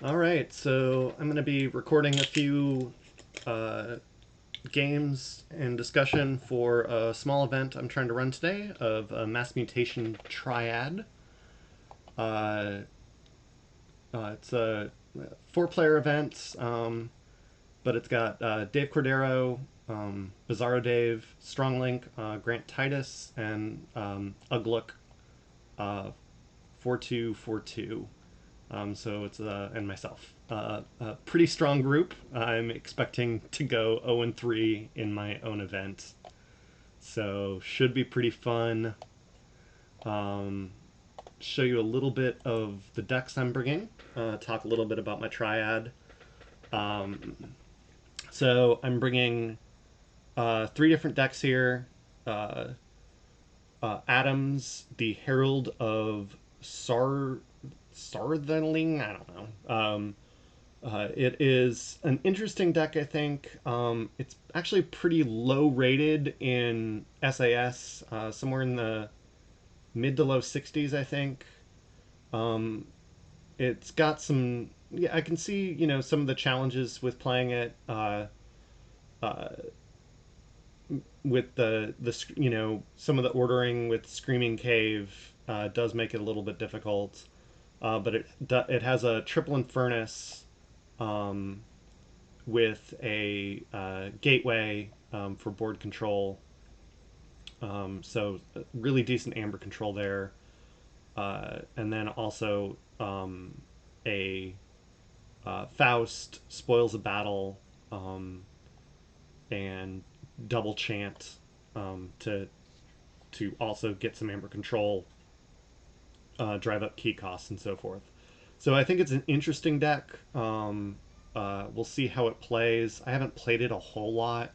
All right, so I'm going to be recording a few uh, games and discussion for a small event I'm trying to run today of a Mass Mutation Triad. Uh, it's a four-player event, but it's got Dave Cordero, Bizarro Dave, Stronglink, Grant Titus, and Uglook 4242. So it's and myself. A pretty strong group. I'm expecting to go 0-3 in my own event, so should be pretty fun. Um, Show you a little bit of the decks I'm bringing. Talk a little bit about my triad. Um, so I'm bringing three different decks here. Uh, Adams, the Herald of Sartherling. I don't know. It is an interesting deck, I think. It's actually pretty low rated in SAS, somewhere in the mid to low 60s, I think. Um, it's got some. Yeah, I can see some of the challenges with playing it. Uh, with the some of the ordering with Screaming Cave does make it a little bit difficult. But it has a triple Infernus um, with a gateway for board control. So really decent amber control there, and then also a Faust spoils a battle and double chant to also get some amber control, drive up key costs and so forth. So I think it's an interesting deck. We'll see how it plays. I haven't played it a whole lot.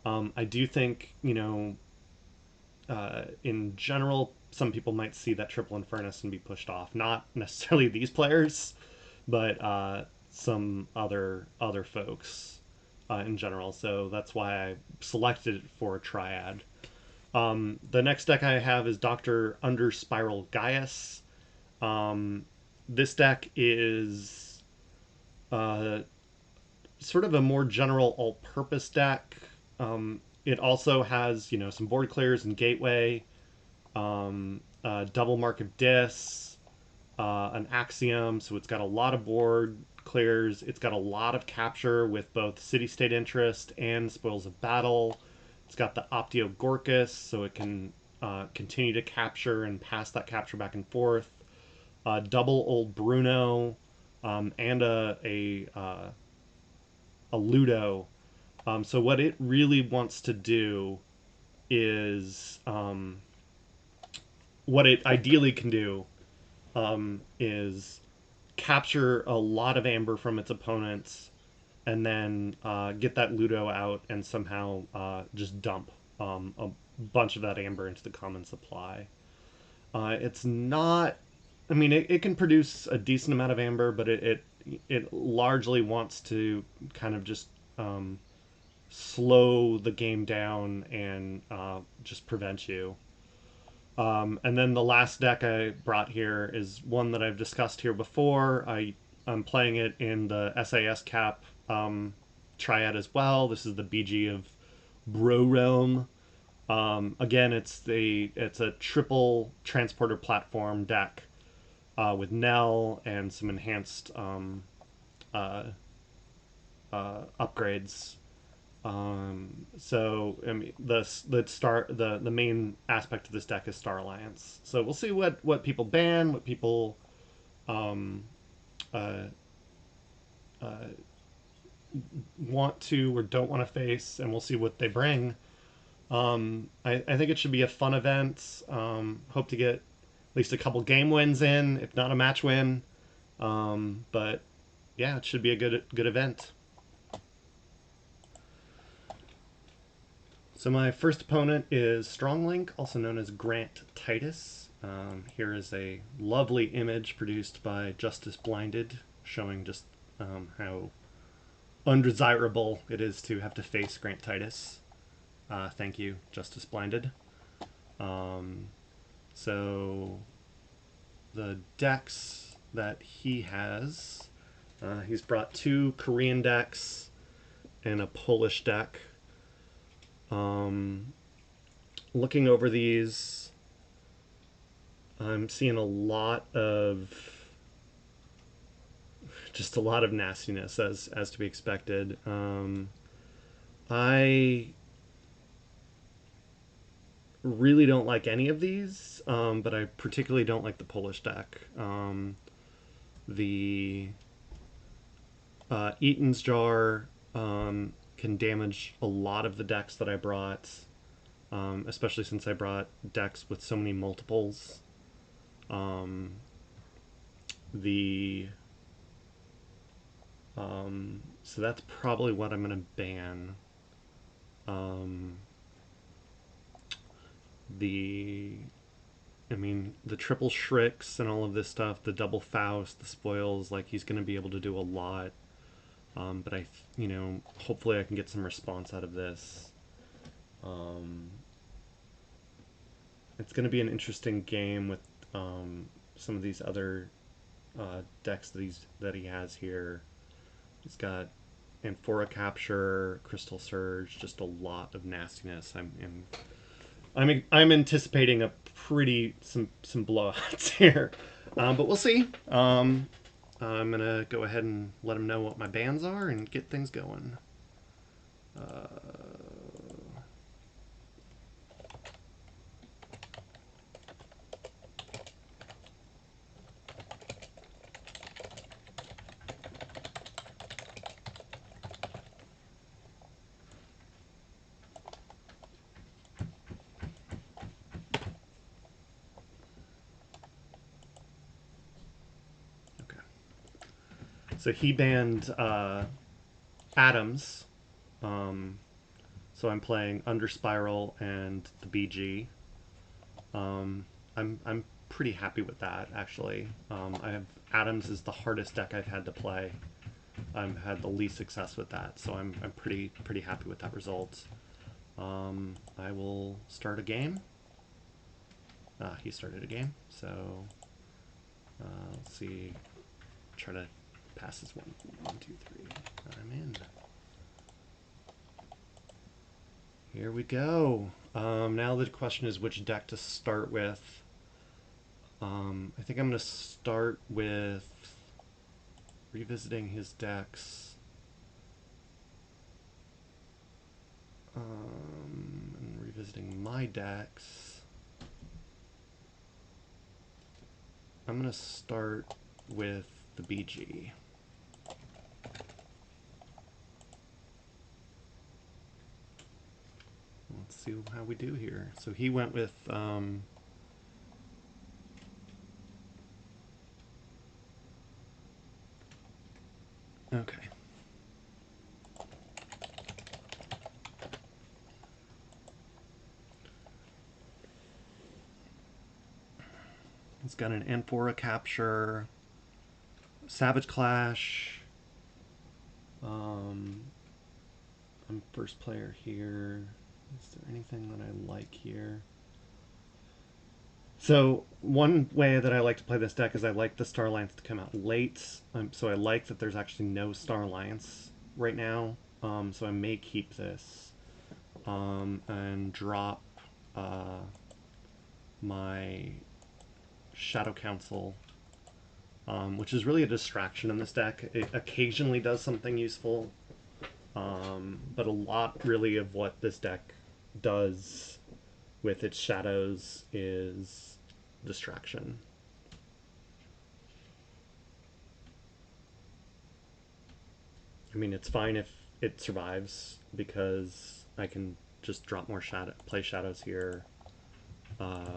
I do think, in general, some people might see that triple Infernus and be pushed off. Not necessarily these players, but some other folks in general. So that's why I selected it for a triad. The next deck I have is Doctor Under Spiral Gaius. This deck is uh, sort of a more general all-purpose deck. It also has some board clears and gateway, double mark of dis, an axiom, so it's got a lot of board clears. It's got a lot of capture with both city state interest and spoils of battle. It's got the Optio Gorkus, so it can continue to capture and pass that capture back and forth. Double Old Bruno, and a Ludo. So what it really wants to do is what it ideally can do is capture a lot of amber from its opponents and then get that Ludo out and somehow just dump a bunch of that amber into the common supply. It's not. I mean, it can produce a decent amount of amber, but it largely wants to kind of just slow the game down and just prevent you. And then the last deck I brought here is one that I've discussed here before. I'm playing it in the SAS Cap triad as well. This is the BG of Bro Realm. Again, it's a triple transporter platform deck with Nell and some enhanced uh, upgrades. So I mean, the main aspect of this deck is Star Alliance. So we'll see what people ban, what people um, uh, uh, want to or don't want to face, and we'll see what they bring. I think it should be a fun event. Hope to get at least a couple game wins in, if not a match win. But yeah, it should be a good event. So my first opponent is Stronglink, also known as Grant Titus. Here is a lovely image produced by Justice Blinded, showing just how undesirable it is to have to face Grant Titus. Thank you, Justice Blinded. Um, so the decks that he has He's brought 2 Korean decks and a Polish deck. Looking over these, I'm seeing just a lot of nastiness as to be expected. I really don't like any of these, but I particularly don't like the Polish deck. The Eaton's Jar can damage a lot of the decks that I brought, especially since I brought decks with so many multiples. The So that's probably what I'm going to ban. The I mean, the triple Shricks and all of this stuff, the double Faust, the spoils, like he's going to be able to do a lot. But hopefully I can get some response out of this. It's going to be an interesting game with some of these other decks that he has here. He's got Amphora Capture, Crystal Surge, just a lot of nastiness. I'm anticipating some blowouts here, but we'll see. I'm gonna go ahead and let him know what my bans are and get things going. So he banned Atoms. So I'm playing Under Spiral and the BG. I'm pretty happy with that, actually. I have Atoms is the hardest deck I've had to play. I've had the least success with that, so I'm pretty happy with that result. I will start a game. He started a game, so let's see. Try to pass this one. 1, 2, 3. I'm in. Here we go. Now the question is which deck to start with. I think I'm going to start with revisiting his decks. And revisiting my decks. I'm going to start with the BG. Let's see how we do here. So he went with okay. He's got an Amphora Capture, Savage Clash. I'm first player here. Is there anything that I like here? So one way that I like to play this deck is I like the Star Alliance to come out late. So I like that there's actually no Star Alliance right now. So I may keep this and drop my Shadow Council, which is really a distraction in this deck. It occasionally does something useful, but a lot really of what this deck does with its shadows is distraction. I mean, it's fine if it survives because I can just drop more play shadows here,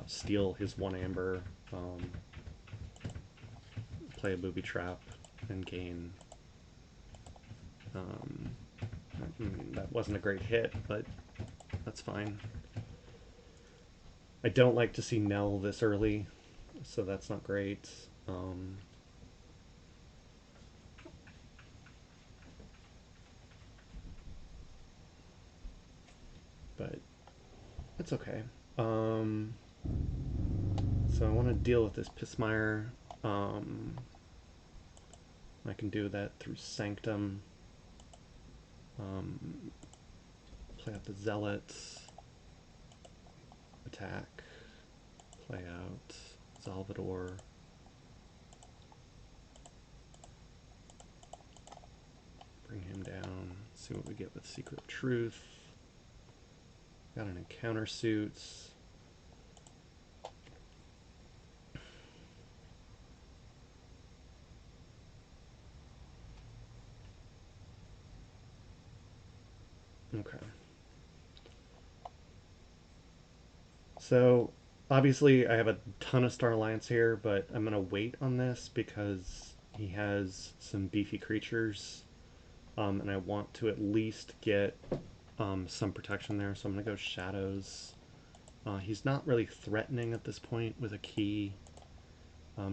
steal his 1 amber, play a booby trap, and gain. That wasn't a great hit, but that's fine. I don't like to see Nell this early, so that's not great. But it's okay. So I want to deal with this Pissmire. I can do that through Sanctum. Play out the Zealot. Attack. Play out Salvador. Bring him down. See what we get with Secret of Truth. Got an encounter suits. Okay. So obviously I have a ton of Star Alliance here, but I'm going to wait on this because he has some beefy creatures, and I want to at least get some protection there, so I'm going to go Shadows. He's not really threatening at this point with a key,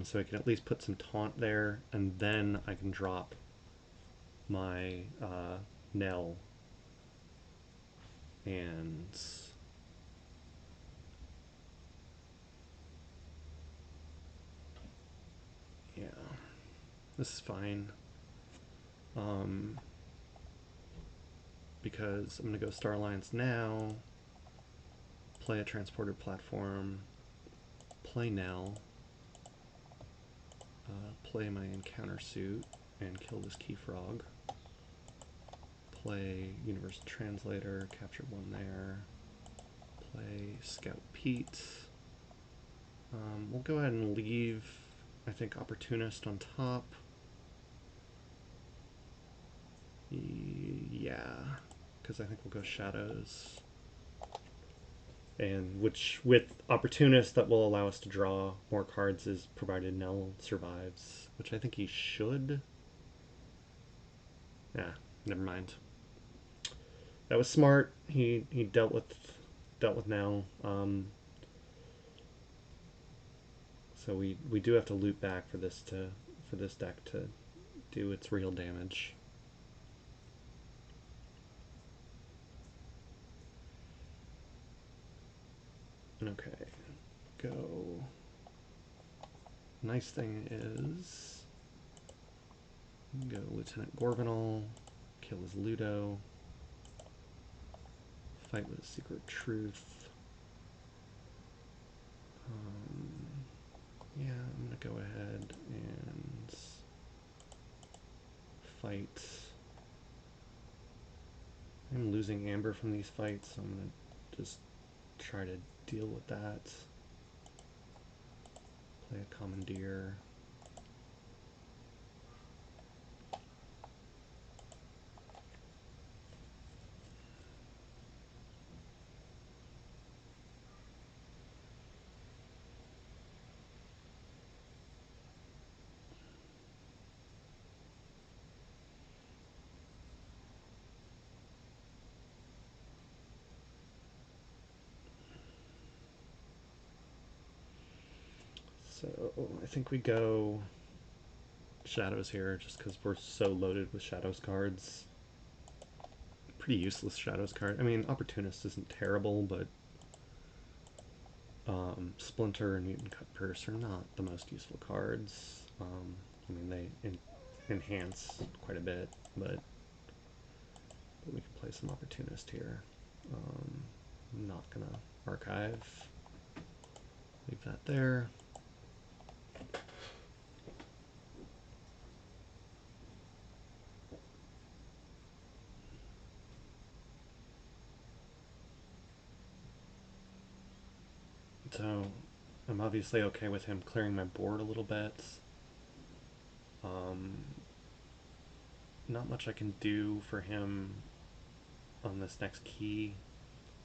so I can at least put some taunt there, and then I can drop my Nell and yeah, this is fine. Because I'm going to go Star Alliance now, play a transporter platform, play Nell, play my encounter suit and kill this key frog, play Universal Translator, capture one there, play Scout Pete. We'll go ahead and leave, I think, Opportunist on top. Yeah, because I think we'll go Shadows. And which, with Opportunist, that will allow us to draw more cards, is provided Nell survives, which I think he should. Yeah, never mind. That was smart. He dealt with Nell. So we do have to loop back for this deck to do its real damage. Okay, go. Nice thing is, go Lieutenant Gorvenal, kill his Ludo, fight with Secret Truth. Yeah, I'm gonna go ahead and fight. I'm losing Amber from these fights, so I'm gonna just try to deal with that. Play a Commandeer. So I think we go Shadows here, just because we're so loaded with Shadows cards. Pretty useless Shadows card. I mean, Opportunist isn't terrible, but Splinter and Mutant Cut Purse are not the most useful cards. I mean, they enhance quite a bit, but we can play some Opportunist here. I'm not gonna archive. Leave that there. So I'm obviously okay with him clearing my board a little bit. Not much I can do for him on this next key,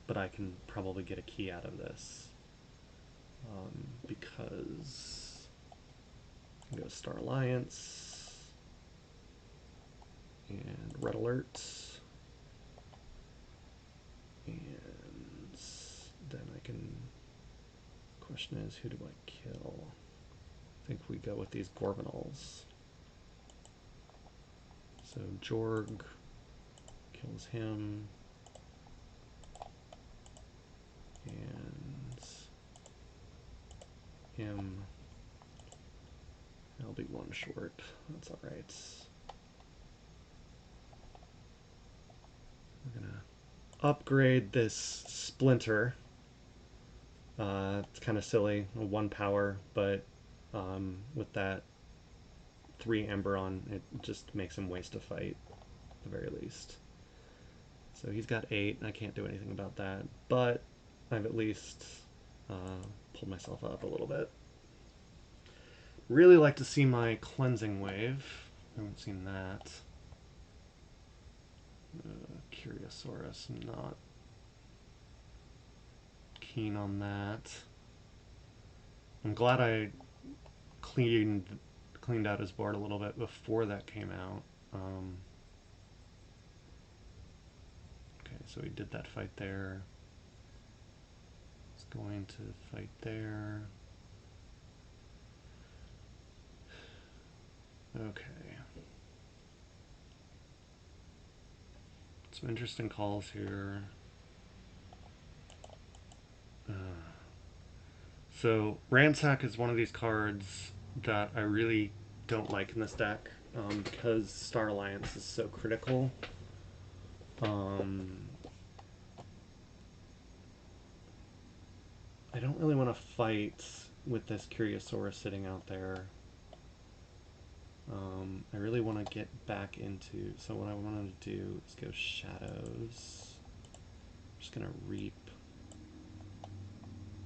but I can probably get a key out of this. Because I can go Star Alliance and Red Alert, and then I can. Question is, who do I kill? I think we go with these Gorgonals. So Jorg kills him, and him. Now I'll be one short. That's all right. We're gonna upgrade this splinter. It's kind of silly, 1 power, but with that 3 Ember on, it just makes him waste a fight, at the very least. So he's got 8, and I can't do anything about that, but I've at least pulled myself up a little bit. Really like to see my Cleansing Wave. I haven't seen that. Curiosaurus, not keen on that. I'm glad I cleaned out his board a little bit before that came out. Okay, so he did that fight there. He's going to fight there. Okay. Some interesting calls here. So Ransack is one of these cards that I really don't like in this deck because Star Alliance is so critical. I don't really want to fight with this Curiosaurus sitting out there. I really want to get back into... So what I want to do is go Shadows. I'm just going to Reap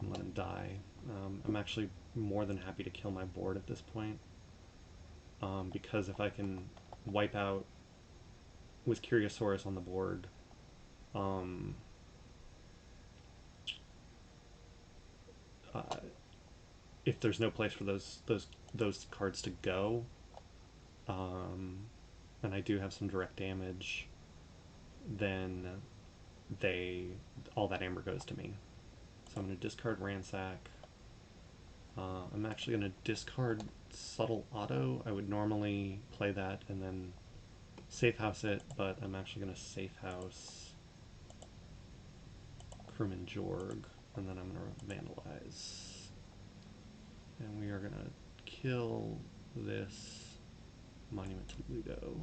and let him die. I'm actually more than happy to kill my board at this point. Because if I can wipe out with Curiosaurus on the board, if there's no place for those cards to go, and I do have some direct damage, then all that amber goes to me. So I'm going to discard Ransack. I'm actually going to discard Subtle Auto. I would normally play that and then safe house it, but I'm actually going to safe house Crewman Jorg, and then I'm going to vandalize. And we are going to kill this Monument to Ludo.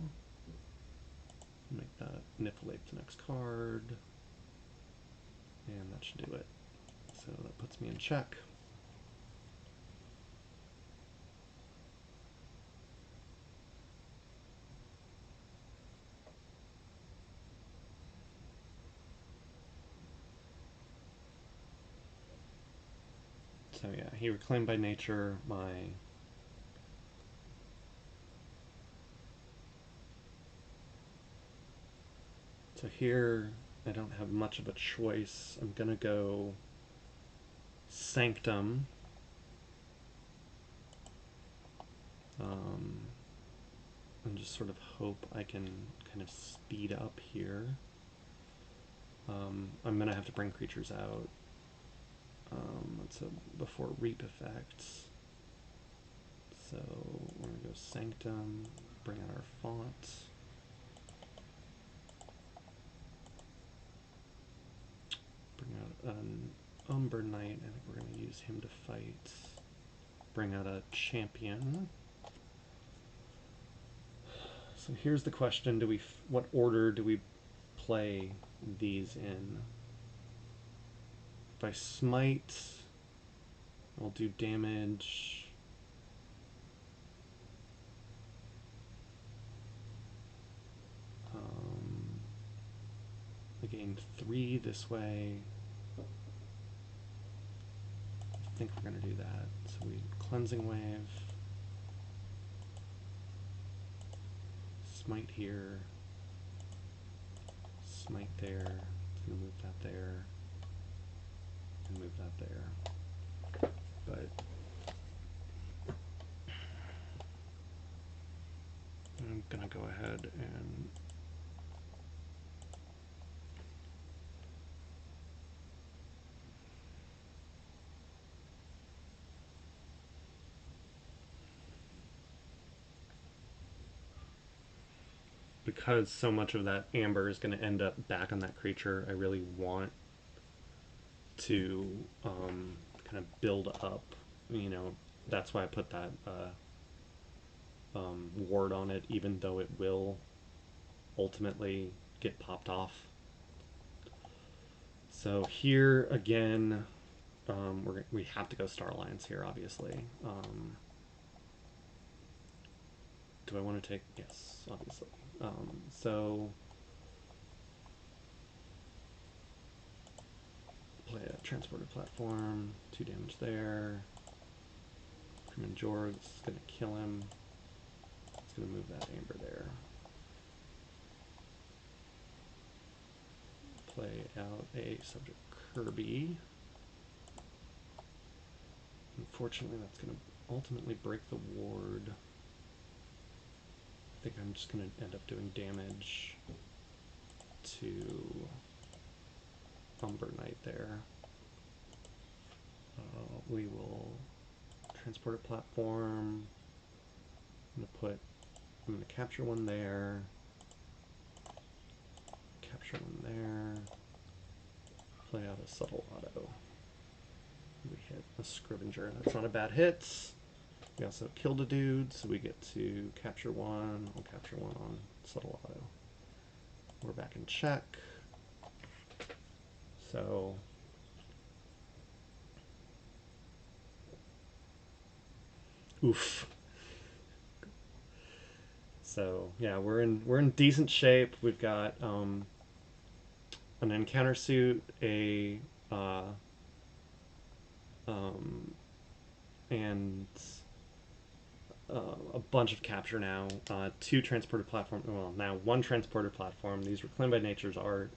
Make that Niflate the next card. And that should do it. So that puts me in check. So yeah, he reclaimed by nature my so here I don't have much of a choice. I'm gonna go Sanctum. And just sort of hope I can kind of speed up here. I'm gonna have to bring creatures out. That's a before Reap effects. So we're gonna go Sanctum, bring out our font. Bring out an Umber Knight. I think we're gonna use him to fight. Bring out a champion. So here's the question: what order do we play these in? If I smite, I'll do damage. I gained 3 this way. I think we're going to do that. So we Cleansing Wave. Smite here. Smite there. It's going to move that there. And move that there. But I'm going to go ahead and because so much of that amber is going to end up back on that creature, I really want to kind of build up. You know, that's why I put that ward on it, even though it will ultimately get popped off. So here again, we have to go Star Alliance here, obviously. Do I want to take? Yes, obviously. So play a transporter platform, 2 damage there. Crewman Jorg's gonna kill him. It's gonna move that Amber there. Play out a subject Kirby. Unfortunately, that's gonna ultimately break the ward. I think I'm just gonna end up doing damage to Umber Knight there. We will transport a platform. I'm gonna capture one there. Capture one there. Play out a subtle auto. We hit a Scrivenger. That's not a bad hit. We also killed a dude, so we get to capture one. We'll capture one on subtle auto. We're back in check. So oof. So yeah, we're in decent shape. We've got an encounter suit, and a bunch of capture now. 2 transported platform. Well, now 1 transported platform. These reclaimed by natures are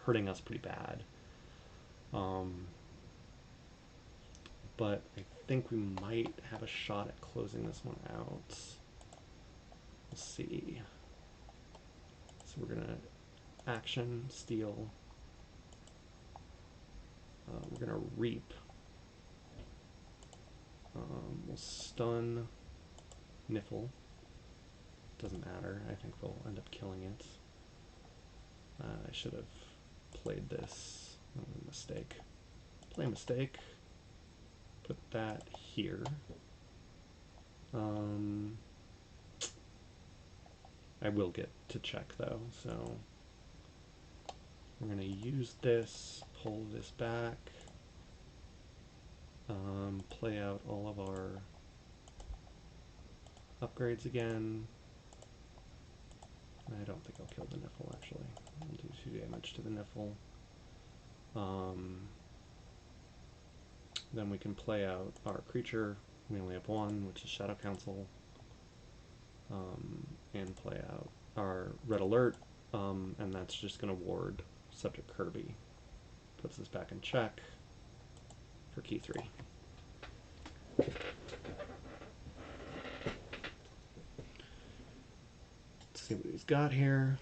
hurting us pretty bad. But I think we might have a shot at closing this one out. We'll see. So we're gonna action steal. We're gonna reap. We'll stun Niffle. Doesn't matter. I think we'll end up killing it. I should have played this. Mistake. Play mistake. Put that here. I will get to check though, so we're going to use this, pull this back, play out all of our upgrades again. I don't think I'll kill the Niffle actually. I'll do 2 damage to the Niffle. Then we can play out our creature. We only have 1, which is Shadow Council. And play out our Red Alert, and that's just going to ward subject Kirby. Puts us back in check for key 3. Let's see what he's got here.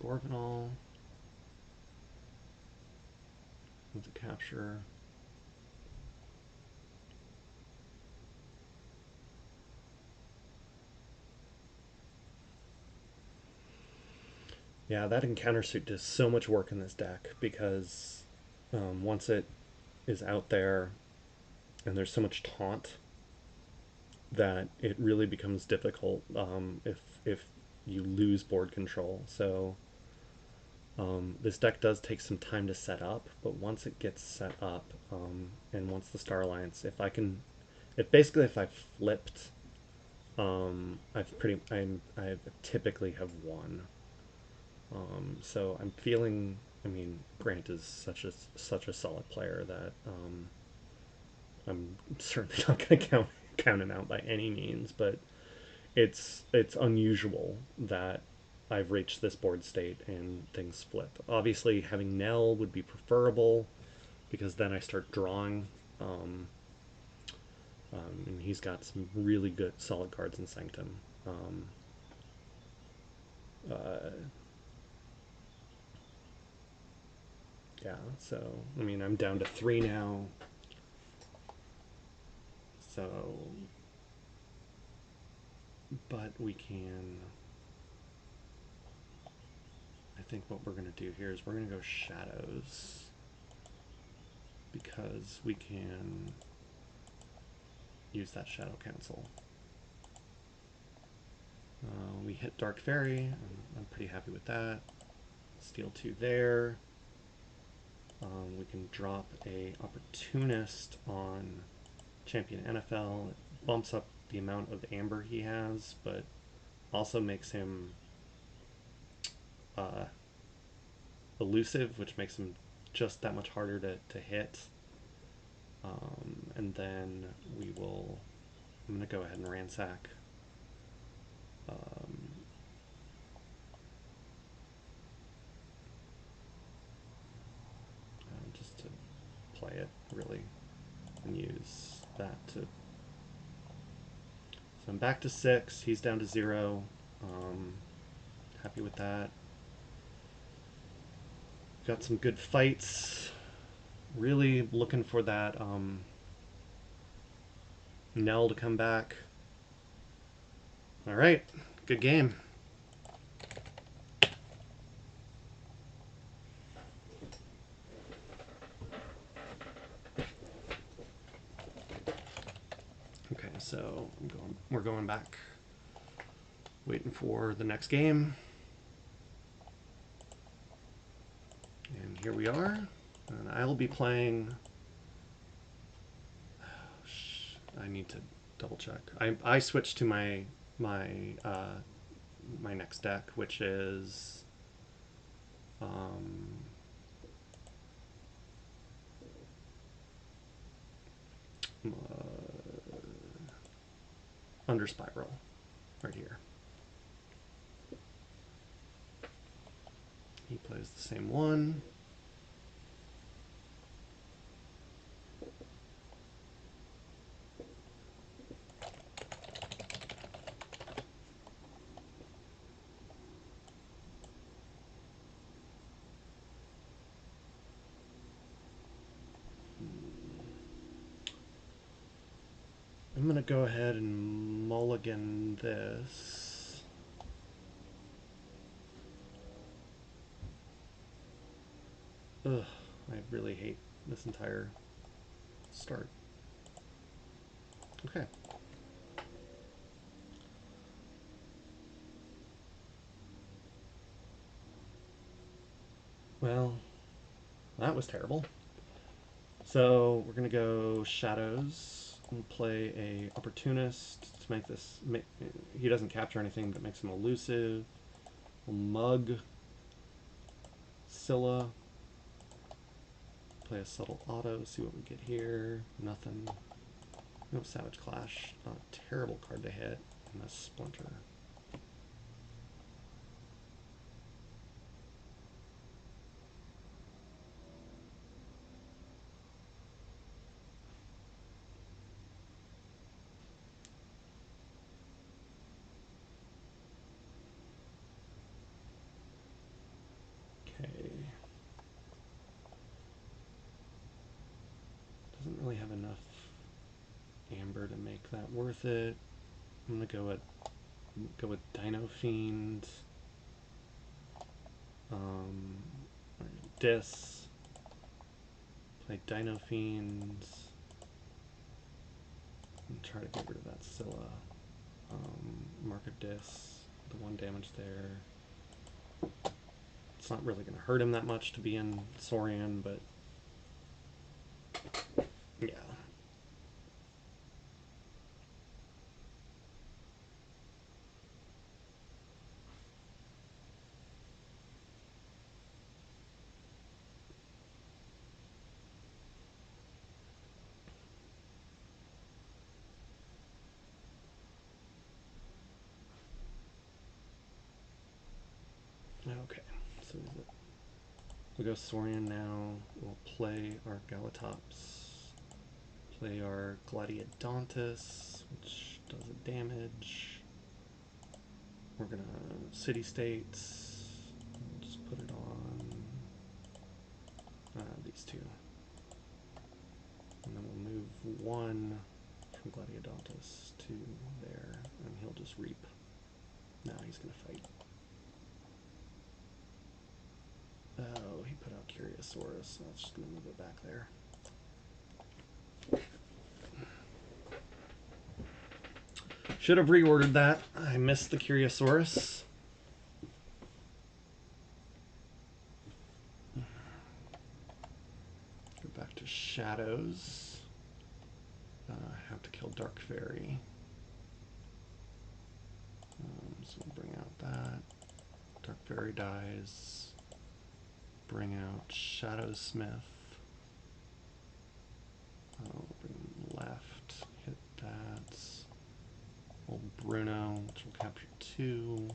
Gorgonol. With a capture. Yeah, that encounter suit does so much work in this deck because once it is out there and there's so much taunt that it really becomes difficult if you lose board control. So this deck does take some time to set up, but once it gets set up, and once the Star Alliance, if I've flipped, I typically have won. So I'm feeling. I mean, Grant is such a solid player that I'm certainly not going to count him out by any means, but it's unusual that I've reached this board state and things flip. Obviously, having Nell would be preferable because then I start drawing, and he's got some really good, solid cards in Sanctum. Yeah, so I mean, I'm down to 3 now. So, but we can. I think what we're going to do here is we're going to go shadows, because we can use that shadow cancel. We hit Dark Fairy. I'm pretty happy with that. Steal 2 there. We can drop a Opportunist on Champion NFL. It bumps up the amount of amber he has, but also makes him elusive, which makes him just that much harder to hit. And then I'm going to go ahead and ransack. Just to play it, really, and use that to... So I'm back to 6, he's down to 0. Happy with that. Got some good fights. Really looking for that Nell to come back. Alright, good game. Okay, so we're going back. Waiting for the next game. And here we are. And I will be playing... I need to double check. I switched to my next deck, which is Under Spiral, right here. He plays the same one. I'm going to go ahead and mulligan this. Ugh, I really hate this entire start. Okay. Well, that was terrible. So we're going to go Shadows and play a Opportunist to make this... he doesn't capture anything, but makes him elusive. We'll mug Scylla. Play a Subtle Auto, see what we get here. Nothing. No Savage Clash. Not a terrible card to hit. And a Splinter. Okay. Doesn't really have enough amber to make that worth it. I'm gonna go with Dino Fiend. Dis. Play Dino Fiend. And try to get rid of that Scylla. Mark a Dis. The 1 damage there. It's not really going to hurt him that much to be in Saurian, but yeah. Okay, so we go Saurian now. We'll play our Galatops. Play our Gladiodontus, which does a damage. We're gonna City States. We'll just put it on these two. And then we'll move 1 from Gladiodontus to there, and he'll just reap. Now he's gonna fight. Oh, he put out Curiosaurus, so I was just going to move it back there. Should have reordered that. I missed the Curiosaurus. Go back to Shadows. I have to kill Dark Fairy. So we'll bring out that. Dark Fairy dies. Bring out Shadowsmith. Bring left. Hit that. Old Bruno, which will capture 2.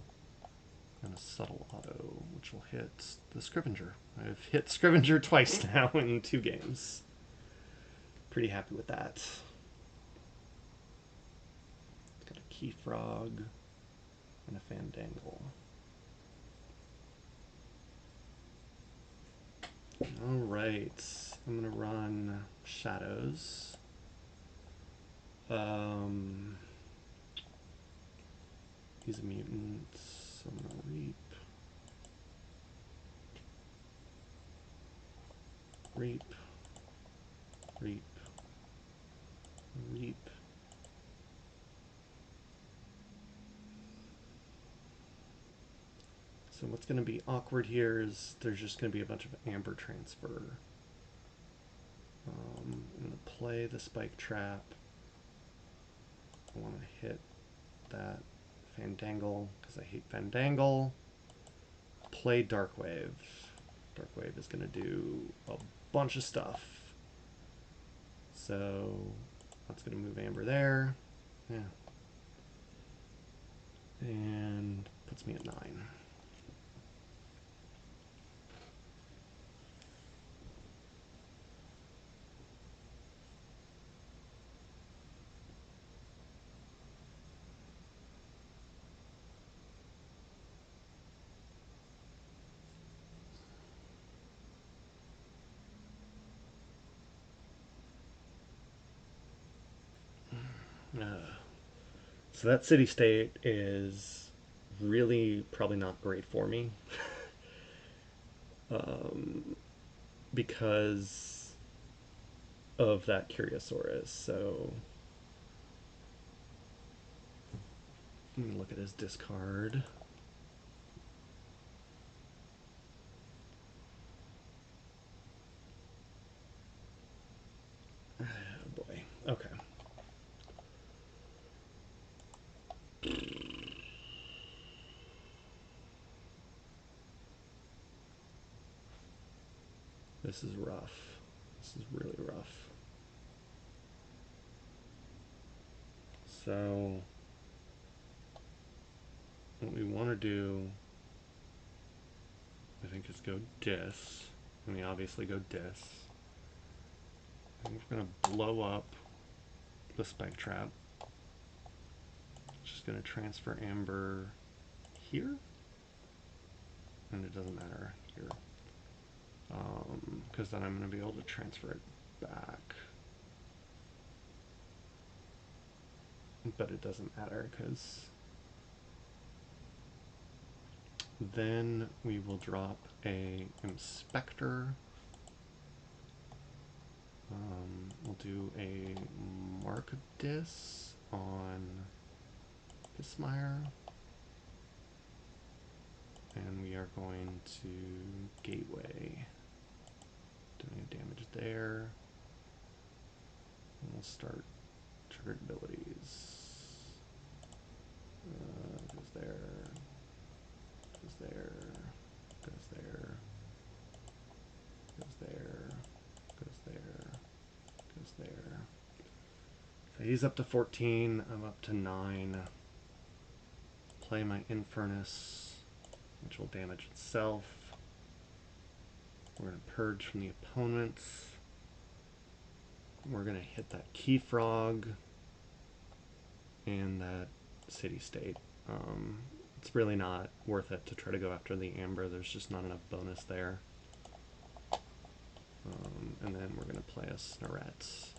And a subtle auto, which will hit the Scrivenger. I've hit Scrivenger twice now in 2 games. Pretty happy with that. It's got a Key Frog and a Fandangle. Alright, I'm going to run Shadows. He's a mutant, so I'm going to Reap. Reap. Reap. Reap. So what's going to be awkward here is there's just going to be a bunch of Amber transfer. I'm going to play the Spike Trap. I want to hit that Fandangle because I hate Fandangle. Play Darkwave. Darkwave is going to do a bunch of stuff. So that's going to move Amber there. Yeah. And puts me at 9. So that city state is really probably not great for me because of that Curiosaurus. So let me look at his discard. Oh boy. Okay. This is rough. This is really rough. So what we want to do, I think, is go dis. And we obviously go dis. And we're going to blow up the Spike Trap. Just going to transfer Amber here. And it doesn't matter here. Because then I'm going to be able to transfer it back. But it doesn't matter because then we will drop a Inspector. We'll do a Mark of Dis on Bismire. And we are going to Gateway. Doing damage there. And we'll start triggered abilities. Goes there. Goes there. Goes there. Goes there. Goes there. Goes there. So he's up to 14. I'm up to 9. Play my Infernus, which will damage itself. We're going to purge from the opponents. We're going to hit that Key Frog and that City State. It's really not worth it to try to go after the Amber. There's just not enough bonus there. And then we're going to play a Snorette.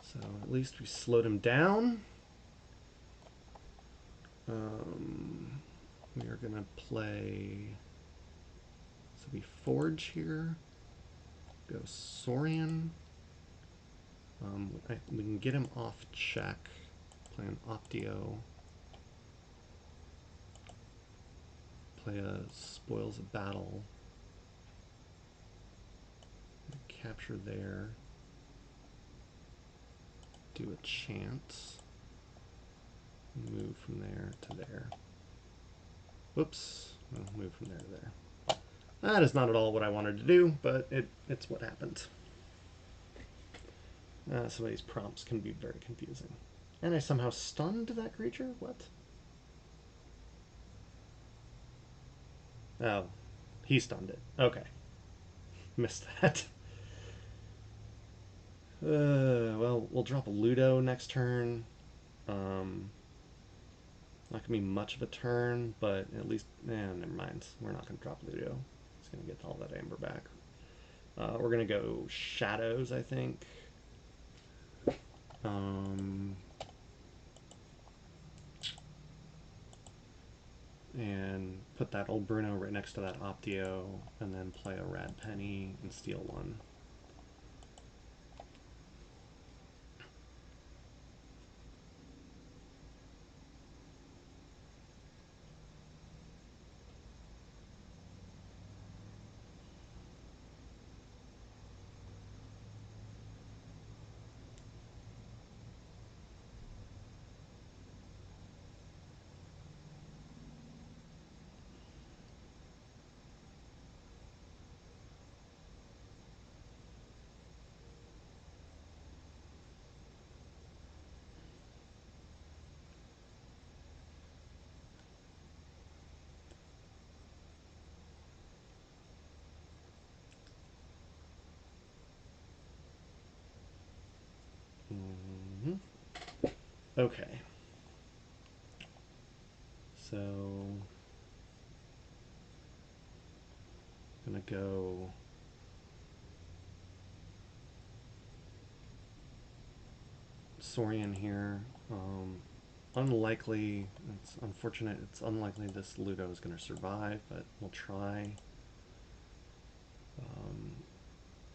So at least we slowed him down. We are going to play, so we forge here, go Saurian. We can get him off check, play an Optio, play a Spoils of Battle, capture there, do a chant, move from there to there. Whoops, well, move from there to there. That is not at all what I wanted to do, but it's what happened. Some of these prompts can be very confusing. And I somehow stunned that creature? What? Oh, he stunned it. Okay. Missed that. Well, we'll drop a Ludo next turn. Not gonna be much of a turn, but at least, never mind. We're not gonna drop Ludo. It's gonna get all that amber back. We're gonna go Shadows, I think. And put that old Bruno right next to that Optio, and then play a Rad Penny and steal one. Okay. So, I'm gonna go Saurian here. Unlikely, it's unfortunate, it's unlikely this Ludo is going to survive, but we'll try. What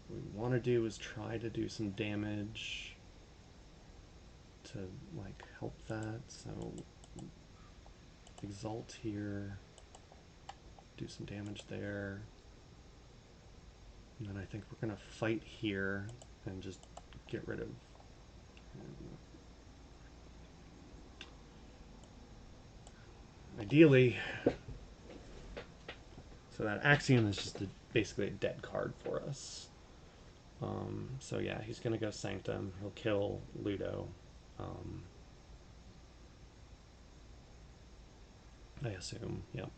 we want to do is try to do some damage to like help that. So Exalt here, do some damage there, and then I think we're going to fight here and just get rid of ideally. So that Axiom is just basically a dead card for us. So yeah, he's going to go Sanctum. He'll kill Ludo. I assume, yep.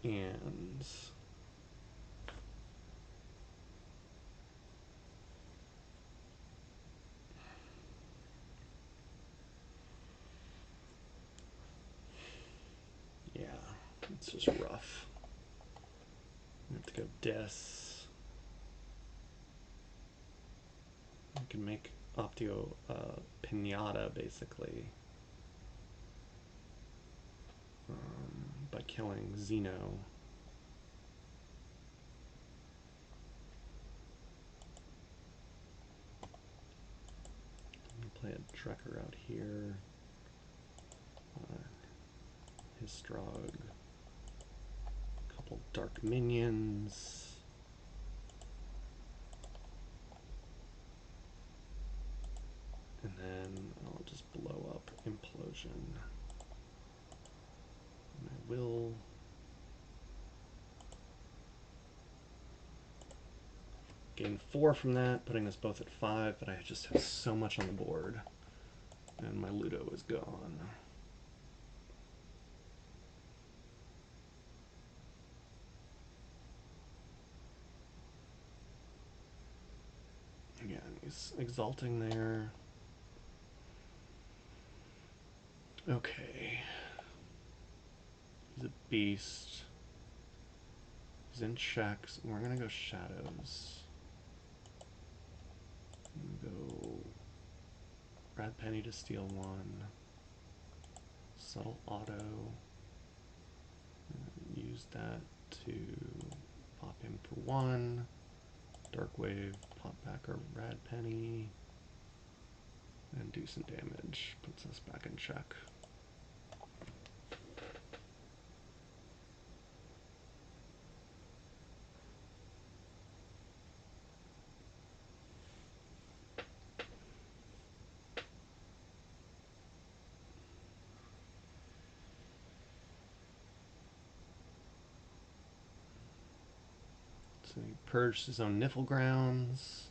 And yeah, it's just rough. I have to go Dis. I can make Optio Pinata, basically, by killing Xeno. I'm going to play a Drekker out here. Histrog. A couple Dark Minions. And then I'll just blow up Implosion. And I will gain 4 from that, putting us both at 5, but I just have so much on the board. And my Ludo is gone. Again, he's exalting there. Okay. He's a beast. He's in checks. We're gonna go Shadows. Go Red penny to steal 1. Subtle auto. Use that to pop him for 1. Dark wave, pop back a red penny. And do some damage. Puts us back in check. So he purged his own Niffle Grounds.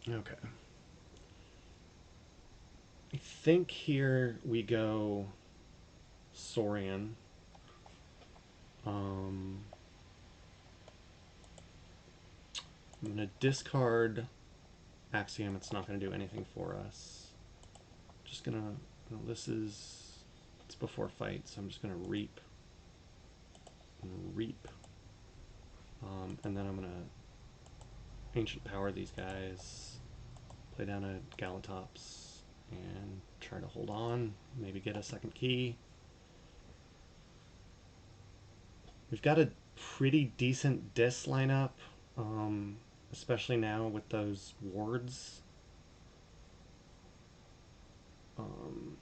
Okay. I think here we go Saurian. I'm going to discard Axiom. It's not going to do anything for us. Just going to, this is, it's before fight, so I'm just going to reap. And then I'm going to Ancient Power these guys, play down a Galatops, and try to hold on, maybe get a second key. We've got a pretty decent dis lineup, especially now with those wards.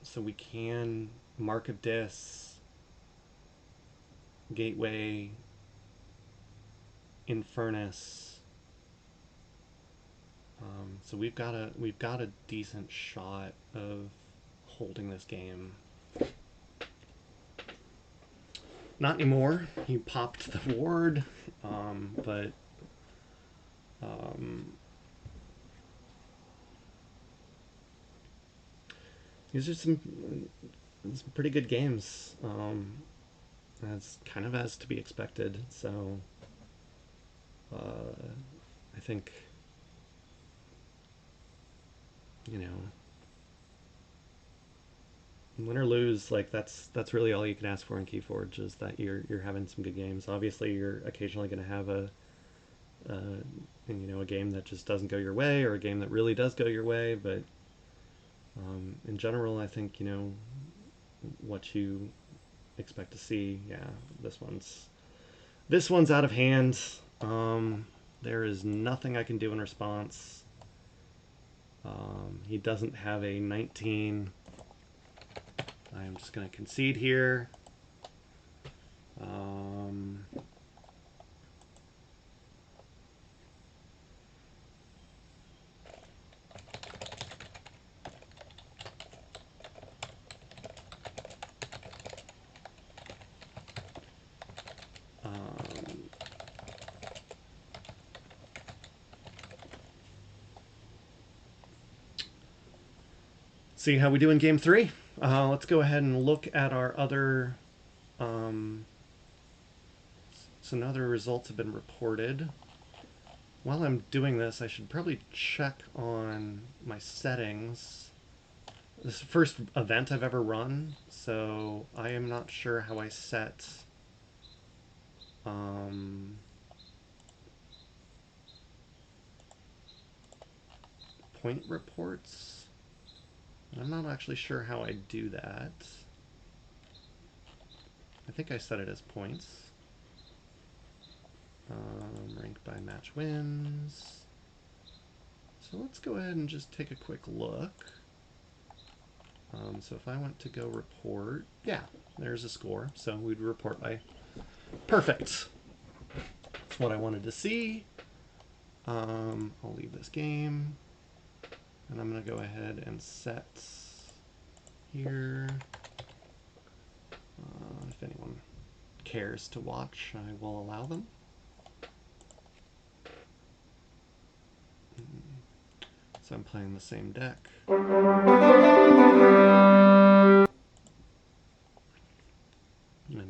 So we can Mark of Dis, Gateway, Infernus. So we've got a decent shot of holding this game. Not anymore. He popped the ward, but these are some pretty good games. As kind of as to be expected. So I think, you know, win or lose, like that's really all you can ask for in Keyforge, is that you're having some good games. Obviously, you're occasionally going to have a game that just doesn't go your way, or a game that really does go your way. But in general, I think what you expect to see. Yeah, this one's out of hand. There is nothing I can do in response. He doesn't have a 19. I'm just going to concede here. See how we do in game 3. Let's go ahead and look at our other. So now the results have been reported. While I'm doing this, I should probably check on my settings. This is the first event I've ever run, so I am not sure how I set point reports. I'm not actually sure how I do that. I think I set it as points. Ranked by match wins. So let's go ahead and just take a quick look. So if I went to go report, yeah, there's a score. So we'd report by perfect. That's what I wanted to see. I'll leave this game. And I'm going to go ahead and set here. If anyone cares to watch, I will allow them. So I'm playing the same deck. And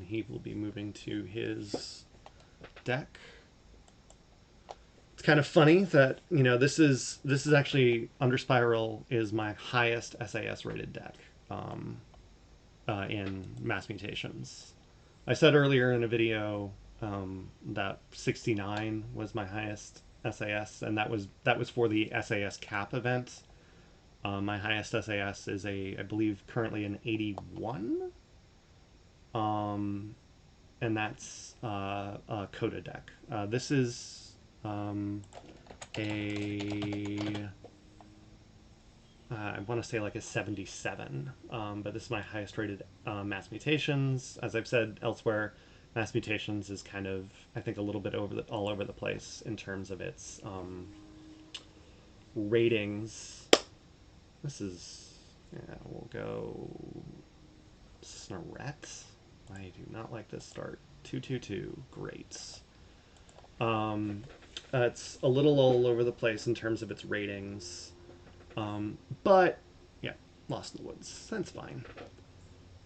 he will be moving to his deck. It's kind of funny that this is actually Under Spiral is my highest SAS rated deck in Mass Mutations. I said earlier in a video that 69 was my highest SAS, and that was for the SAS cap event. My highest SAS is I believe currently an 81, and that's a Coda deck. This is a I want to say like a 77, but this is my highest rated Mass Mutations. As I've said elsewhere, Mass Mutations is kind of, I think, a little bit all over the place in terms of its ratings. This is, yeah, we'll go Snarette. I do not like this start. 222, great. It's a little all over the place in terms of its ratings. But yeah, Lost in the Woods. That's fine.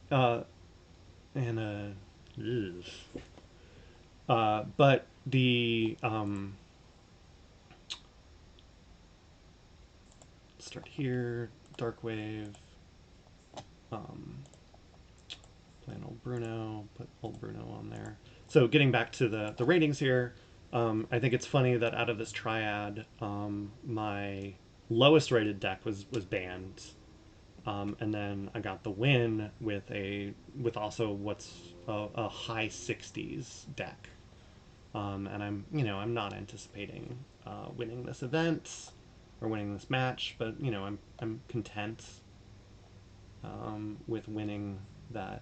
And but the start here. Darkwave. Playing old Bruno. Put old Bruno on there. So getting back to the ratings here, I think it's funny that out of this triad, my lowest rated deck was banned, and then I got the win with also what's a high 60s deck, and I'm not anticipating winning this event or winning this match, but I'm content with winning that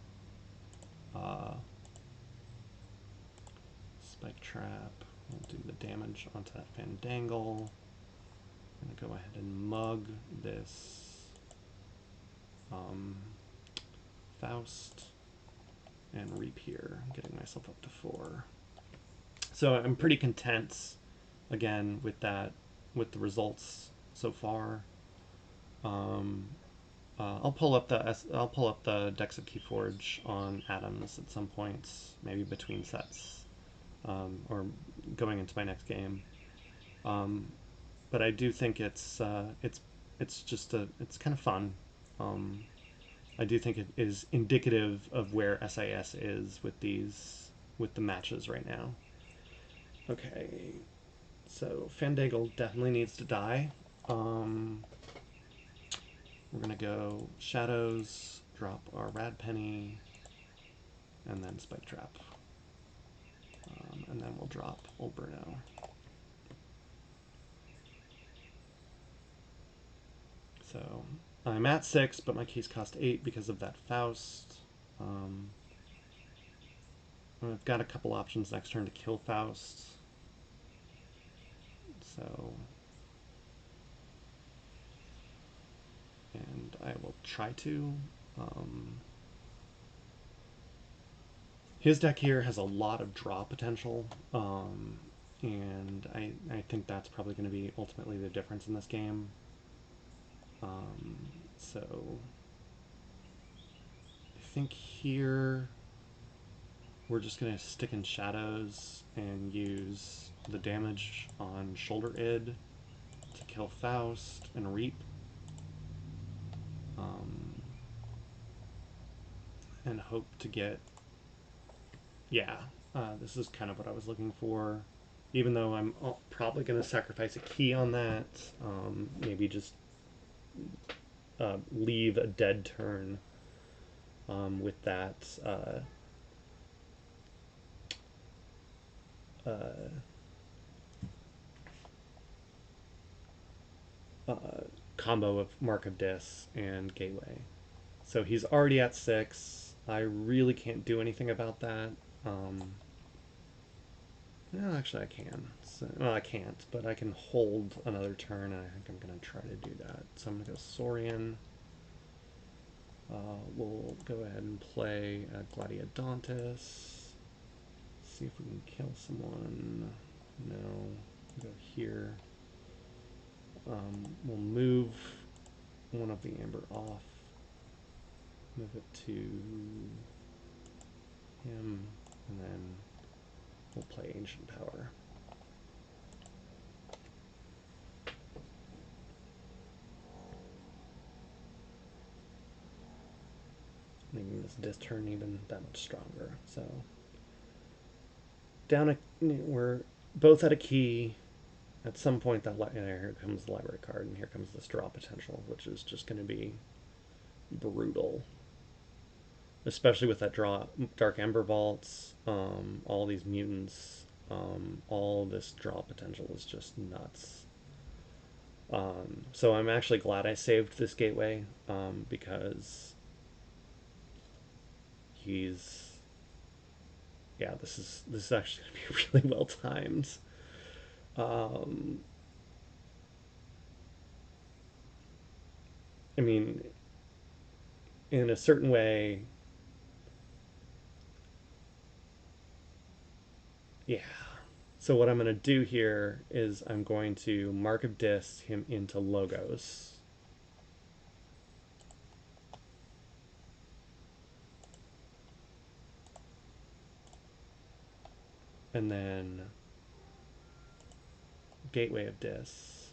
Spike Trap. We'll do the damage onto that Fandangle. I'm going to go ahead and mug this Faust and Reap here, getting myself up to 4. So I'm pretty content, again, with the results so far. I'll pull up the Decks of Keyforge on Atoms at some point, maybe between sets, or going into my next game. But I do think it's kind of fun. I do think it is indicative of where SIS is with the matches right now. Okay, so Fandangle definitely needs to die. We're gonna go Shadows, drop our Rad Penny, and then Spike Trap, and then we'll drop Old Bruno. So I'm at 6, but my keys cost 8 because of that Faust. I've got a couple options next turn to kill Faust. So, and I will try to. His deck here has a lot of draw potential, and I think that's probably going to be ultimately the difference in this game. So I think here we're just going to stick in Shadows and use the damage on Shoulder Id to kill Faust and Reap. And hope to get, yeah, this is kind of what I was looking for. Even though I'm probably going to sacrifice a key on that, maybe just leave a dead turn with that combo of Mark of Dis and Gateway. So he's already at 6. I really can't do anything about that. No, actually I can. So, well, I can't, but I can hold another turn, and I think I'm going to try to do that. So I'm going to go Saurian. We'll go ahead and play Gladiodontus. See if we can kill someone. No. We'll go here. We'll move one of the Amber off. Move it to him, and then we'll play Ancient Power. making this disc turn even that much stronger. So down a, we're both at a key. At some point, here comes the library card, and here comes this draw potential, which is just going to be brutal. Especially with that draw, Dark Ember Vaults, all these mutants, all this draw potential is just nuts. So I'm actually glad I saved this gateway, because he's, yeah, this is actually going to be really well timed. I mean, in a certain way, yeah. So what I'm going to do here is I'm going to Mark of Dis him into Logos. And then Gateway of Dis.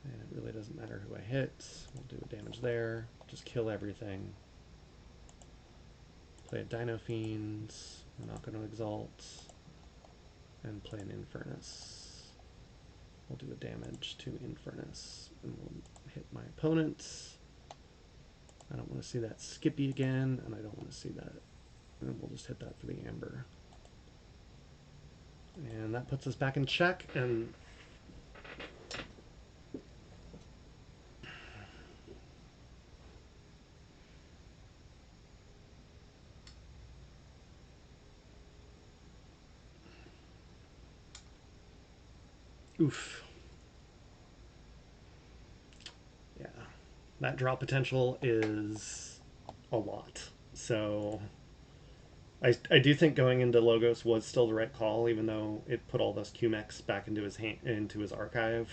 And it really doesn't matter who I hit. We'll do a damage there. Just kill everything. Play a Dino Fiend. We're not going to Exalt. And play an Infernus. We'll do a damage to Infernus. And we'll hit my opponent. I don't want to see that Skippy again, and I don't want to see that. And we'll just hit that for the Amber. And that puts us back in check, and oof. Yeah. That draw potential is a lot. So I do think going into Logos was still the right call, even though it put all those QMEX back into his archive.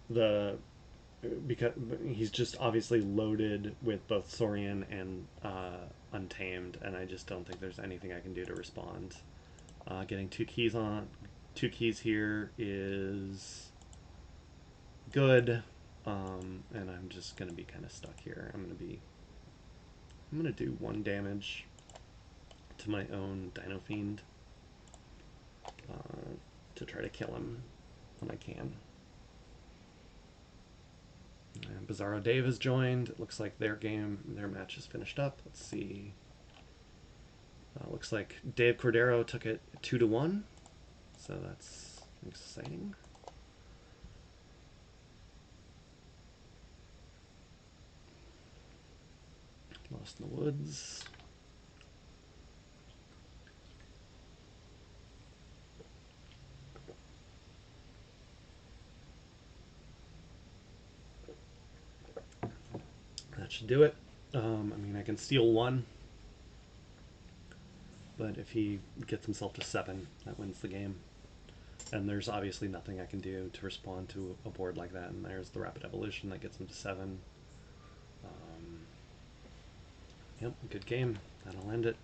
The because he's just obviously loaded with both Saurian and Untamed, and I just don't think there's anything I can do to respond. Getting two keys here is good, and I'm just gonna be kind of stuck here. I'm gonna do 1 damage to my own Dino Fiend to try to kill him when I can. And Bizarro Dave has joined. It looks like their match is finished up. Let's see. Looks like Dave Cordero took it 2-1, so that's exciting. Lost in the Woods. That should do it. I mean, I can steal 1, but if he gets himself to 7, that wins the game. And there's obviously nothing I can do to respond to a board like that. And there's the Rapid Evolution that gets him to 7. Yep, good game. That'll end it.